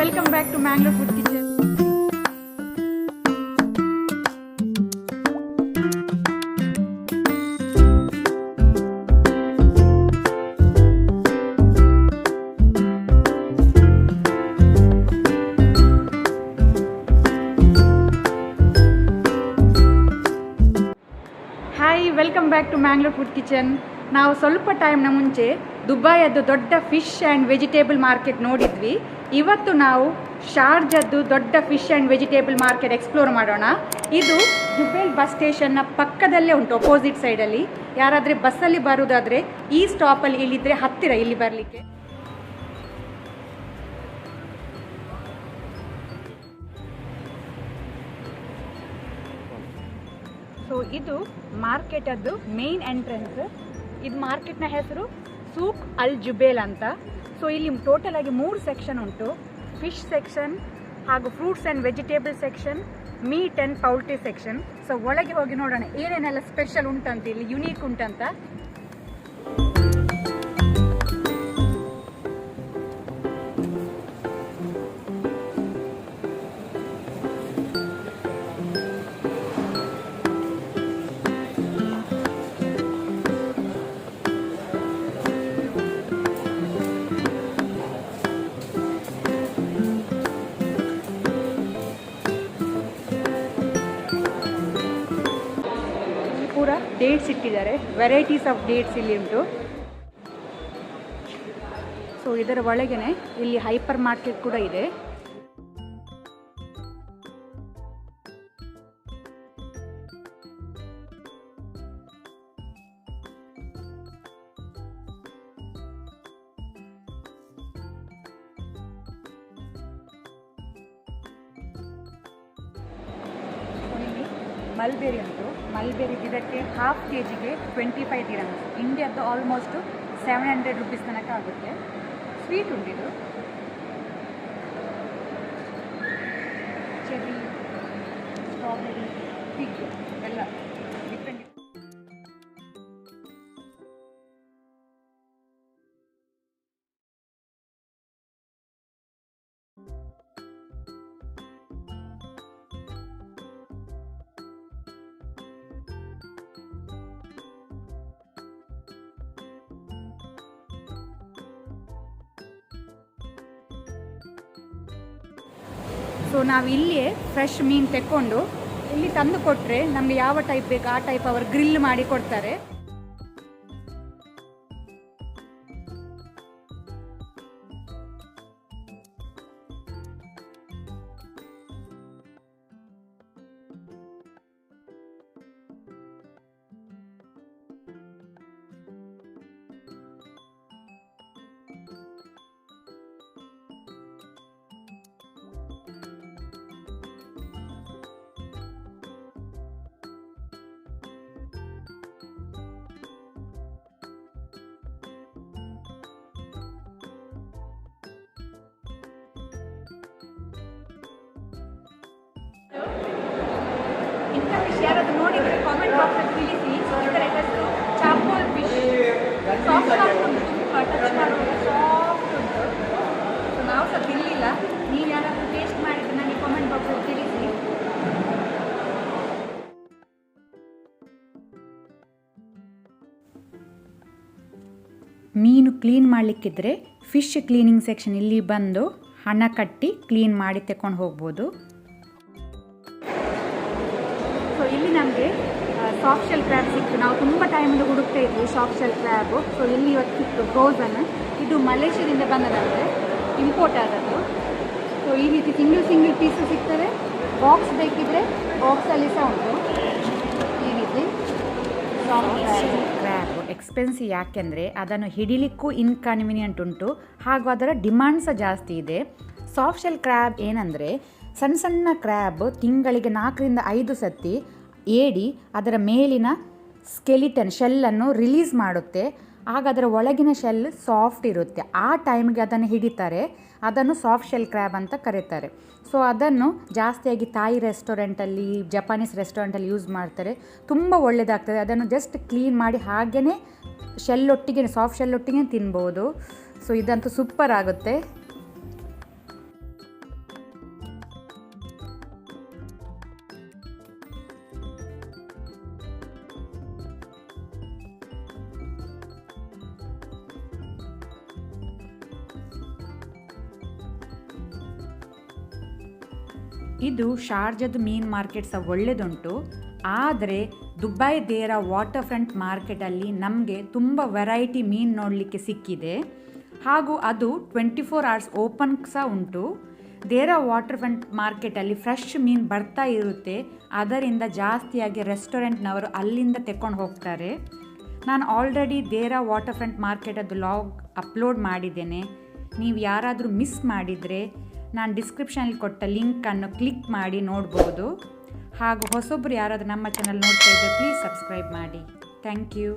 welcome back to Mangalore Food Kitchen. Hi, welcome back to Mangalore Food Kitchen. ನಾವು ಸ್ವಲ್ಪ ಟೈಮ್ನ ಮುಂಚೆ ದುಬೈಯದ್ದು ದೊಡ್ಡ ಫಿಶ್ ಆ್ಯಂಡ್ ವೆಜಿಟೇಬಲ್ ಮಾರ್ಕೆಟ್ ನೋಡಿದ್ವಿ. ಇವತ್ತು ನಾವು ಶಾರ್ಜದ್ದು ದೊಡ್ಡ fish and vegetable market explore ಮಾಡೋಣ. ಇದು ಜುಬೇಲ್ ಬಸ್ ಸ್ಟೇಷನ್ನ ಪಕ್ಕದಲ್ಲೇ ಉಂಟು, ಅಪೋಸಿಟ್ ಸೈಡಲ್ಲಿ. ಯಾರಾದರೆ ಬಸ್ಸಲ್ಲಿ ಬರೋದಾದರೆ ಈ ಸ್ಟಾಪಲ್ಲಿ ಇಲ್ಲಿದ್ದರೆ ಹತ್ತಿರ ಇಲ್ಲಿ ಬರಲಿಕ್ಕೆ. ಸೊ ಇದು ಮಾರ್ಕೆಟದ್ದು ಮೇನ್ ಎಂಟ್ರೆನ್ಸ್. ಇದು ಮಾರ್ಕೆಟ್ನ ಹೆಸರು ಸೂಕ್ ಅಲ್ ಜುಬೇಲ್ ಅಂತ. ಸೊ ಇಲ್ಲಿ ಟೋಟಲ್ ಆಗಿ 3 ಸೆಕ್ಷನ್ ಉಂಟು. ಫಿಶ್ ಸೆಕ್ಷನ್ ಹಾಗೂ fruits and vegetable section, meet and poultry section. So ಒಳಗೆ ಹೋಗಿ ನೋಡೋಣ ಏನೇನೆಲ್ಲ ಸ್ಪೆಷಲ್ ಉಂಟಂತ, ಇಲ್ಲಿ ಯುನೀಕ್ ಉಂಟಂತ. ಪೂರ ಡೇಟ್ಸ್ ಇಟ್ಟಿದ್ದಾರೆ, ವೆರೈಟೀಸ್ ಆಫ್ ಡೇಟ್ಸ್ ಇಲ್ಲಿ ಉಂಟು. ಸೊ ಇದರ ಒಳಗೇನೆ ಇಲ್ಲಿ ಹೈಪರ್ ಮಾರ್ಕೆಟ್ ಕೂಡ ಇದೆ. ಮಲ್ಬೆರಿ ಉಂಟು. ಮಲ್ಬೆರಿ ಇದಕ್ಕೆ ಹಾಫ್ kgಗೆ 25 dirhams. ಇಂಡಿಯಾದ್ದು ಆಲ್ಮೋಸ್ಟ್ 700 rupees ತನಕ ಆಗುತ್ತೆ. ಸ್ವೀಟ್ ಉಂಟಿದು. ಚೆರಿ, ಸ್ಟ್ರಾಬೆರಿ, ಫಿಗ್ ಎಲ್ಲ ಡಿಫ್ರೆಂಟ್. ಸೊ ನಾವು ಇಲ್ಲಿಯೇ ಫ್ರೆಶ್ ಮೀನು ತೆಕ್ಕೊಂಡು ಇಲ್ಲಿ ತಂದು ಕೊಟ್ಟರೆ ನಮಗೆ ಯಾವ ಟೈಪ್ ಬೇಕು ಆ ಟೈಪ್ ಅವರು ಗ್ರಿಲ್ ಮಾಡಿ ಕೊಡ್ತಾರೆ. ಇಂಥ ಫಿಶ್ ಯಾರಾದರೂ ನೋಡಿದರೆ ಕಾಮೆಂಟ್ ಬಾಕ್ಸಲ್ಲಿ ತಿಳಿಸಿ. ಇದರ ಹೆಸರು ಚಾಪೋಲ್ ಫಿಶ್. ಸಾಫ್ಟ್ ಉಂಟು, ಟಚ್ ಮಾಡುವಾಗ ಸಾಫ್ಟ್ ಉಂಟು. ಸೊ ನಾವು ಸಹ ತಿನ್ನಲಿಲ್ಲ. ನೀವು ಯಾರಾದರೂ ಟೇಸ್ಟ್ ಮಾಡಿದರೆ ನನಗೆ ಕಾಮೆಂಟ್ ಬಾಕ್ಸಲ್ಲಿ ತಿಳಿಸಿ. ಮೀನು ಕ್ಲೀನ್ ಮಾಡಲಿಕ್ಕಿದ್ರೆ ಫಿಶ್ ಕ್ಲೀನಿಂಗ್ ಸೆಕ್ಷನ್ ಇಲ್ಲಿ ಬಂದು ಹಣ ಕಟ್ಟಿ ಕ್ಲೀನ್ ಮಾಡಿ ತಗೊಂಡು ಹೋಗ್ಬೋದು. ಸೊ ಇಲ್ಲಿ ನಮಗೆ ಸಾಫ್ಟ್ ಶೆಲ್ ಕ್ರ್ಯಾಬ್ ಸಿಕ್ತು. ನಾವು ತುಂಬ ಟೈಮಿಂದ ಹುಡುಕ್ತಾ ಇದ್ವಿ ಸಾಫ್ಟ್ ಶೆಲ್ ಕ್ರ್ಯಾಬು. ಸೊ ಇಲ್ಲಿ ಇವತ್ತು ಸಿಕ್ತು ಫ್ರೋಝನ್. ಇದು ಮಲೇಷ್ಯಾದಿಂದ ಬಂದದಂತೆ, ಇಂಪೋರ್ಟ್ ಆದದ್ದು. ಸೊ ಈ ರೀತಿ ಸಿಂಗಲ್ ಪೀಸು ಸಿಗ್ತದೆ. ಬಾಕ್ಸ್ ಬೇಕಿದ್ರೆ ಬಾಕ್ಸಲ್ಲಿ ಸಹ ಉಂಟು. ಈ ರೀತಿ ಕ್ರ್ಯಾಬ್ ಎಕ್ಸ್ಪೆನ್ಸಿವ್, ಯಾಕೆಂದರೆ ಅದನ್ನು ಹಿಡಿಲಿಕ್ಕೂ ಇನ್ಕನ್ವೀನಿಯಂಟ್ ಉಂಟು, ಹಾಗೂ ಅದರ ಡಿಮಾಂಡ್ ಸಹ ಜಾಸ್ತಿ ಇದೆ. ಸಾಫ್ಟ್ ಶೆಲ್ ಕ್ರ್ಯಾಬ್ ಏನಂದರೆ ಸಣ್ಣ ಸಣ್ಣ ಕ್ರ್ಯಾಬ್ ತಿಂಗಳಿಗೆ 4 ರಿಂದ 5 ಸತಿ ಏಡಿ ಅದರ ಮೇಲಿನ ಸ್ಕೆಲಿಟನ್ ಶೆಲ್ಲನ್ನು ರಿಲೀಸ್ ಮಾಡುತ್ತೆ. ಆಗ ಅದರ ಒಳಗಿನ ಶೆಲ್ ಸಾಫ್ಟ್ ಇರುತ್ತೆ. ಆ ಟೈಮ್ಗೆ ಅದನ್ನು ಹಿಡಿತಾರೆ. ಅದನ್ನು ಸಾಫ್ಟ್ ಶೆಲ್ ಕ್ರ್ಯಾಬ್ ಅಂತ ಕರೀತಾರೆ. ಸೊ ಅದನ್ನು ಜಾಸ್ತಿಯಾಗಿ ಥಾಯ್ ರೆಸ್ಟೋರೆಂಟಲ್ಲಿ, ಜಪಾನೀಸ್ ರೆಸ್ಟೋರೆಂಟಲ್ಲಿ ಯೂಸ್ ಮಾಡ್ತಾರೆ. ತುಂಬ ಒಳ್ಳೆಯದಾಗ್ತದೆ. ಅದನ್ನು ಜಸ್ಟ್ ಕ್ಲೀನ್ ಮಾಡಿ ಹಾಗೆಯೇ ಶೆಲ್ಲೊಟ್ಟಿಗೆ, ಸಾಫ್ಟ್ ಶೆಲ್ಲೊಟ್ಟಿಗೆ ತಿನ್ಬೋದು. ಸೊ ಇದಂತೂ ಸೂಪರ್ ಆಗುತ್ತೆ. ಇದು ಶಾರ್ಜದ ಮೀನು ಮಾರ್ಕೆಟ್ ಸಹ ಒಳ್ಳೆಯದುಂಟು. ಆದರೆ ದುಬೈ ದೇರಾ ವಾಟರ್ ಫ್ರಂಟ್ ಮಾರ್ಕೆಟಲ್ಲಿ ನಮಗೆ ತುಂಬ ವೆರೈಟಿ ಮೀನು ನೋಡಲಿಕ್ಕೆ ಸಿಕ್ಕಿದೆ. ಹಾಗೂ ಅದು 24 hours ಓಪನ್ ಸಹ ಉಂಟು. ದೇರಾ ವಾಟರ್ ಫ್ರಂಟ್ ಮಾರ್ಕೆಟಲ್ಲಿ ಫ್ರೆಶ್ ಮೀನು ಬರ್ತಾ ಇರುತ್ತೆ. ಅದರಿಂದ ಜಾಸ್ತಿಯಾಗಿ ರೆಸ್ಟೋರೆಂಟ್ನವರು ಅಲ್ಲಿಂದ ತೆಕ್ಕೊಂಡು ಹೋಗ್ತಾರೆ. ನಾನು already Dera water front ಮಾರ್ಕೆಟದ್ದು log upload ಮಾಡಿದ್ದೇನೆ. ನೀವು ಯಾರಾದರೂ ಮಿಸ್ ಮಾಡಿದರೆ ನಾನು ಡಿಸ್ಕ್ರಿಪ್ಷನಲ್ಲಿ ಕೊಟ್ಟ ಲಿಂಕನ್ನು ಕ್ಲಿಕ್ ಮಾಡಿ ನೋಡ್ಬೋದು. ಹಾಗೂ ಹೊಸೊಬ್ಬರು ಯಾರಾದರೂ ನಮ್ಮ ಚಾನಲ್ ನೋಡ್ತಾ ಇದ್ದರೆ ಪ್ಲೀಸ್ ಸಬ್ಸ್ಕ್ರೈಬ್ ಮಾಡಿ. Thank you.